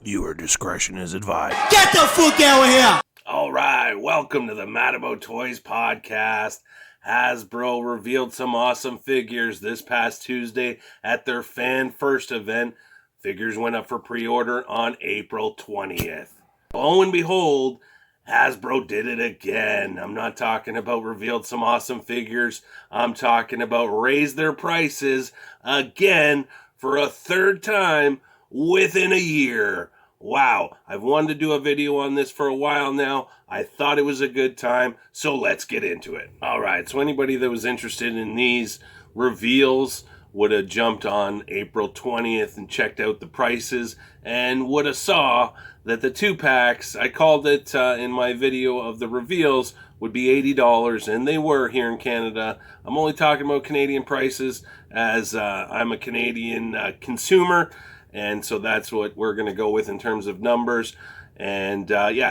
Viewer discretion is advised. Get the fuck out of here! All right, welcome to the Mad About Toys podcast. Hasbro revealed some awesome figures this past Tuesday at their Fan First event. Figures went up for pre-order on April 20th. Lo and behold, Hasbro did it again. I'm not talking about revealed some awesome figures. I'm talking about raised their prices again for a third time within a year. Wow, I've wanted to do a video on this for a while now. I thought it was a good time, so let's get into it. All right, so anybody that was interested in these reveals would have jumped on April 20th and checked out the prices and would have saw that the 2-packs, I called it in my video of the reveals, would be $80, and they were here in Canada. I'm only talking about Canadian prices as I'm a Canadian consumer, and so that's what we're going to go with in terms of numbers. And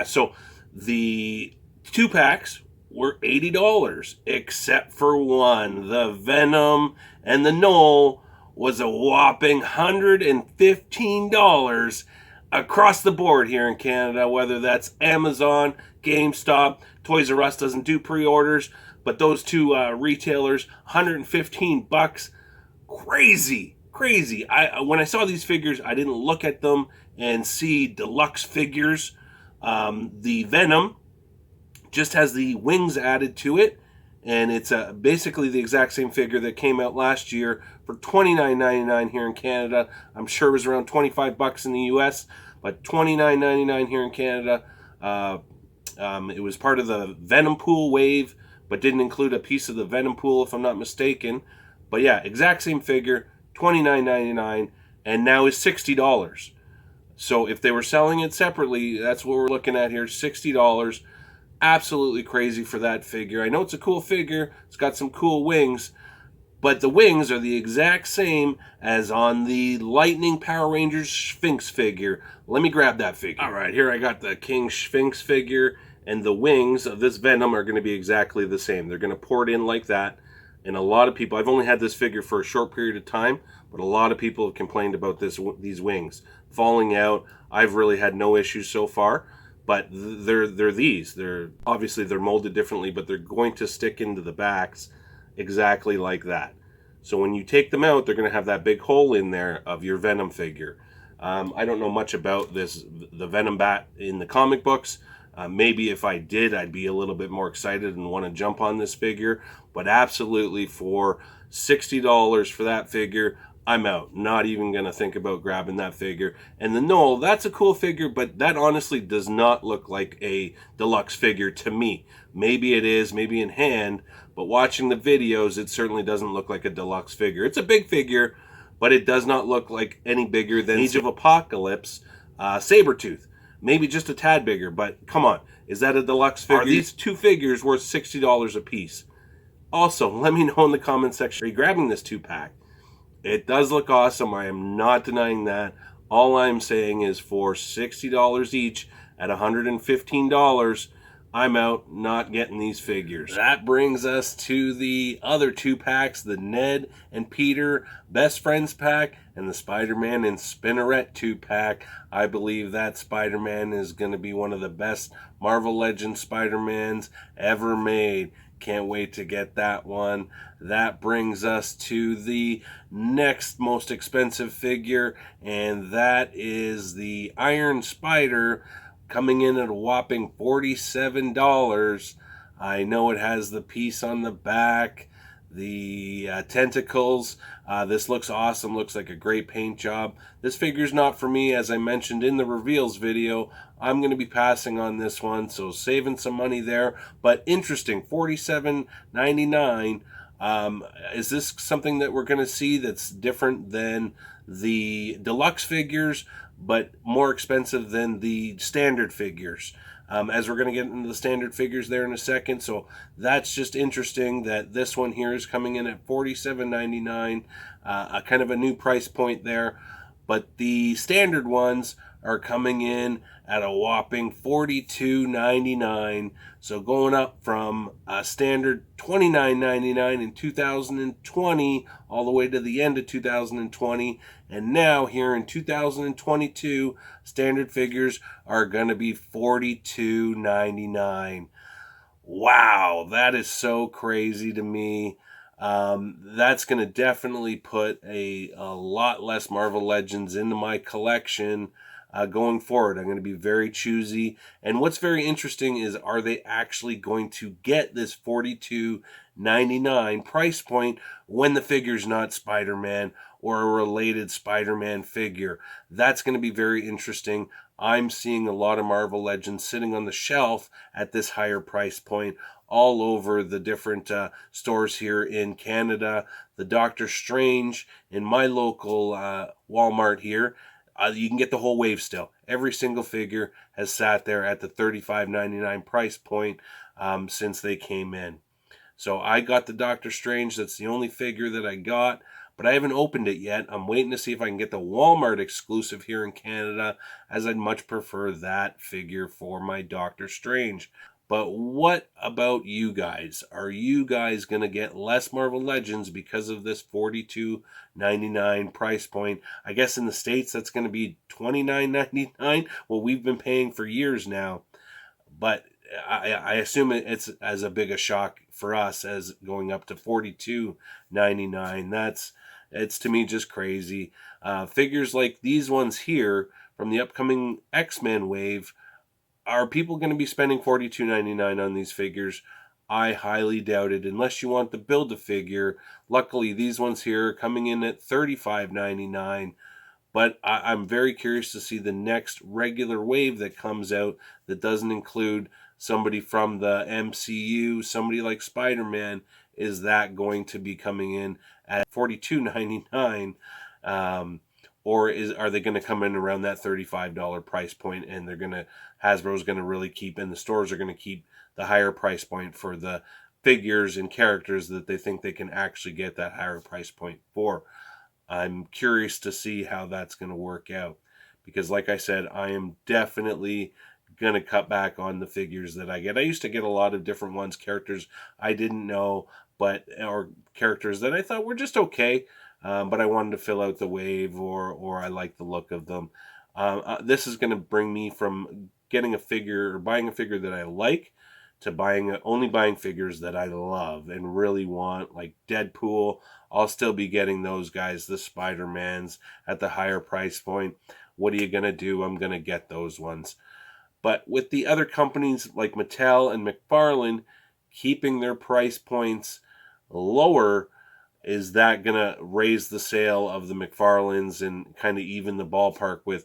so the 2-packs were $80, except for one. The Venom and the Knoll was a whopping $115 across the board here in Canada, whether that's Amazon, GameStop, Toys R Us doesn't do pre-orders, but those two retailers, $115. Crazy. When I saw these figures, I didn't look at them and see deluxe figures. The Venom just has the wings added to it, and it's basically the exact same figure that came out last year for $29.99 here in Canada. I'm sure it was around $25 in the US, but $29.99 here in Canada. It was part of the Venom Pool wave, but didn't include a piece of the Venom Pool, if I'm not mistaken. But yeah, exact same figure, $29.99, and now is $60. So if they were selling it separately, that's what we're looking at here, $60. Absolutely crazy for that figure. I know it's a cool figure. It's got some cool wings, but the wings are the exact same as on the Lightning Power Rangers Sphinx figure. Let me grab that figure. All right, here I got the King Sphinx figure, and the wings of this Venom are going to be exactly the same. They're going to pour it in like that. And a lot of people, I've only had this figure for a short period of time, but a lot of people have complained about these wings falling out. I've really had no issues so far, but they're obviously they're molded differently, but they're going to stick into the backs exactly like that. So when you take them out, they're going to have that big hole in there of your Venom figure. I don't know much about the Venom bat in the comic books. Maybe if I did, I'd be a little bit more excited and want to jump on this figure. But absolutely, for $60 for that figure, I'm out. Not even going to think about grabbing that figure. And the Knoll, that's a cool figure, but that honestly does not look like a deluxe figure to me. Maybe it is, maybe in hand, but watching the videos, it certainly doesn't look like a deluxe figure. It's a big figure, but it does not look like any bigger than Age of Apocalypse Sabretooth. Maybe just a tad bigger, but come on. Is that a deluxe figure? Are these two figures worth $60 a piece? Also, let me know in the comment section, are you grabbing this 2-pack? It does look awesome. I am not denying that. All I'm saying is for $60 each at $115, I'm out, not getting these figures. That brings us to the other 2-packs, the Ned and Peter Best Friends pack and the Spider-Man and Spinneret 2-pack. I believe that Spider-Man is going to be one of the best Marvel Legends Spider-Mans ever made. Can't wait to get that one. That brings us to the next most expensive figure, and that is the Iron Spider, coming in at a whopping $47. I know it has the piece on the back, the tentacles. This looks awesome, looks like a great paint job. This figure's not for me, as I mentioned in the reveals video. I'm going to be passing on this one, so saving some money there. But interesting, $47.99. Is this something that we're going to see that's different than the deluxe figures, but more expensive than the standard figures? As we're going to get into the standard figures there in a second. So that's just interesting that this one here is coming in at $47.99, kind of a new price point there. but the standard ones are coming in at a whopping $42.99. So going up from a standard $29.99 in 2020 all the way to the end of 2020, and now here in 2022, standard figures are going to be $42.99. Wow, that is so crazy to me. That's going to definitely put a lot less Marvel Legends into my collection going forward. I'm going to be very choosy. And what's very interesting is, are they actually going to get this $42.99 price point when the figure's not Spider-Man or a related Spider-Man figure? That's going to be very interesting. I'm seeing a lot of Marvel Legends sitting on the shelf at this higher price point all over the different stores here in Canada. The Doctor Strange in my local Walmart here, you can get the whole wave still. Every single figure has sat there at the $35.99 price point since they came in. So I got the Doctor Strange. That's the only figure that I got, but I haven't opened it yet. I'm waiting to see if I can get the Walmart exclusive here in Canada, as I'd much prefer that figure for my Doctor Strange. But what about you guys? Are you guys going to get less Marvel Legends because of this $42.99 price point? I guess in the States that's going to be $29.99. Well, we've been paying for years now. But I assume it's as a big a shock for us as going up to $42.99. It's to me just crazy. Figures like these ones here from the upcoming X-Men wave, are people going to be spending $42.99 on these figures? I highly doubt it, unless you want to build a figure. Luckily, these ones here are coming in at $35.99. But I'm very curious to see the next regular wave that comes out that doesn't include somebody from the MCU, somebody like Spider-Man. Is that going to be coming in at $42.99? Or are they going to come in around that $35 price point, and Hasbro's going to really keep, and the stores are going to keep the higher price point for the figures and characters that they think they can actually get that higher price point for? I'm curious to see how that's going to work out, because like I said, I am definitely going to cut back on the figures that I get. I used to get a lot of different ones, characters I didn't know, or characters that I thought were just okay, but I wanted to fill out the wave, or I like the look of them. This is going to bring me from getting a figure or buying a figure that I like to only buying figures that I love and really want, like Deadpool. I'll still be getting those guys, the Spider-Mans, at the higher price point. What are you going to do? I'm going to get those ones. But with the other companies like Mattel and McFarlane keeping their price points lower, is that going to raise the sale of the McFarlanes and kind of even the ballpark with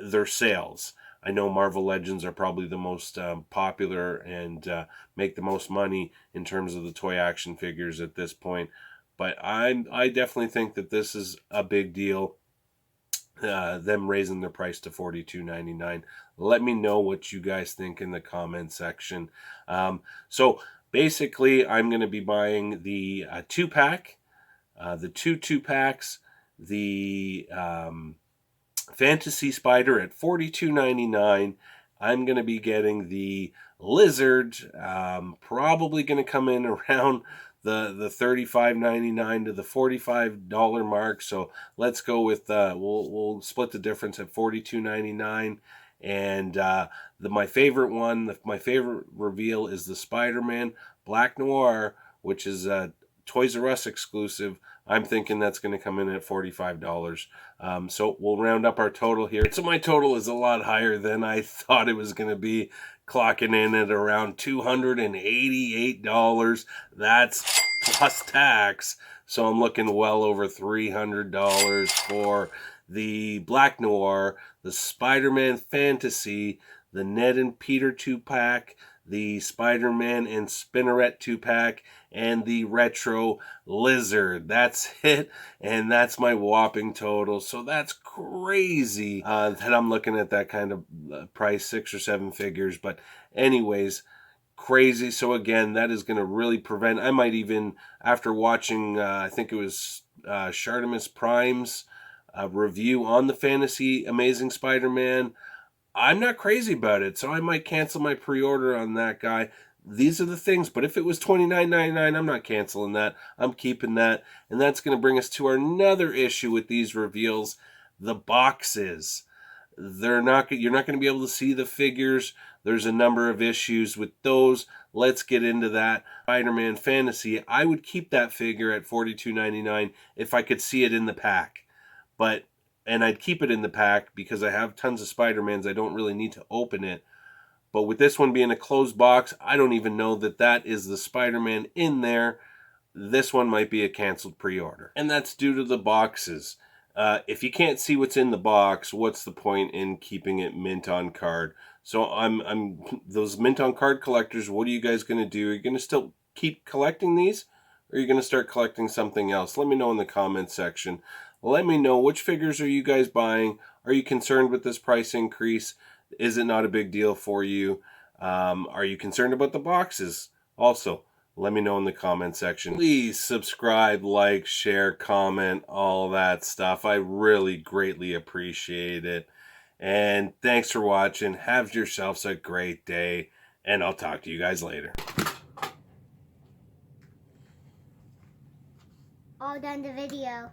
their sales? I know Marvel Legends are probably the most popular and make the most money in terms of the toy action figures at this point. But I definitely think that this is a big deal, them raising their price to $42.99. Let me know what you guys think in the comment section. So basically, I'm going to be buying the 2-pack, the two packs, the Fantasy Spider at $42.99. I'm going to be getting the Lizard, probably going to come in around the $35.99 to the $45 mark. So let's go with we'll split the difference at $42.99. And my favorite one, my favorite reveal is the Spider-Man Black Noir, which is a Toys R Us exclusive. I'm thinking that's going to come in at $45. So we'll round up our total here. So my total is a lot higher than I thought it was going to be, clocking in at around $288. That's plus tax. So I'm looking well over $300 for the Black Noir, the Spider-Man Fantasy, the Ned and Peter 2-pack, the Spider-Man and Spinneret 2-pack, and the Retro Lizard. That's it, and that's my whopping total. So that's crazy that I'm looking at that kind of price, 6 or 7 figures. But anyways, crazy. So again, that is going to really prevent, I might even, after watching, I think it was Shartimus Prime's review on the Fantasy Amazing Spider-Man. I'm not crazy about it, so I might cancel my pre-order on that guy. These are the things, but if it was $29.99, I'm not canceling that. I'm keeping that. And that's going to bring us to another issue with these reveals, the boxes. You're not going to be able to see the figures. There's a number of issues with those. Let's get into that. Spider-Man Fantasy, I would keep that figure at $42.99 if I could see it in the pack. And I'd keep it in the pack because I have tons of Spider-Mans. I don't really need to open it. But with this one being a closed box, I don't even know that that is the Spider-Man in there. This one might be a canceled pre-order. And that's due to the boxes. If you can't see what's in the box, what's the point in keeping it mint on card? So I'm those mint on card collectors, what are you guys going to do? Are you going to still keep collecting these? Or are you going to start collecting something else? Let me know in the comments section. Let me know, which figures are you guys buying? Are you concerned with this price increase? Is it not a big deal for you? Are you concerned about the boxes? Also, let me know in the comment section. Please subscribe, like, share, comment, all that stuff. I really greatly appreciate it. And thanks for watching. Have yourselves a great day. And I'll talk to you guys later. All done the video.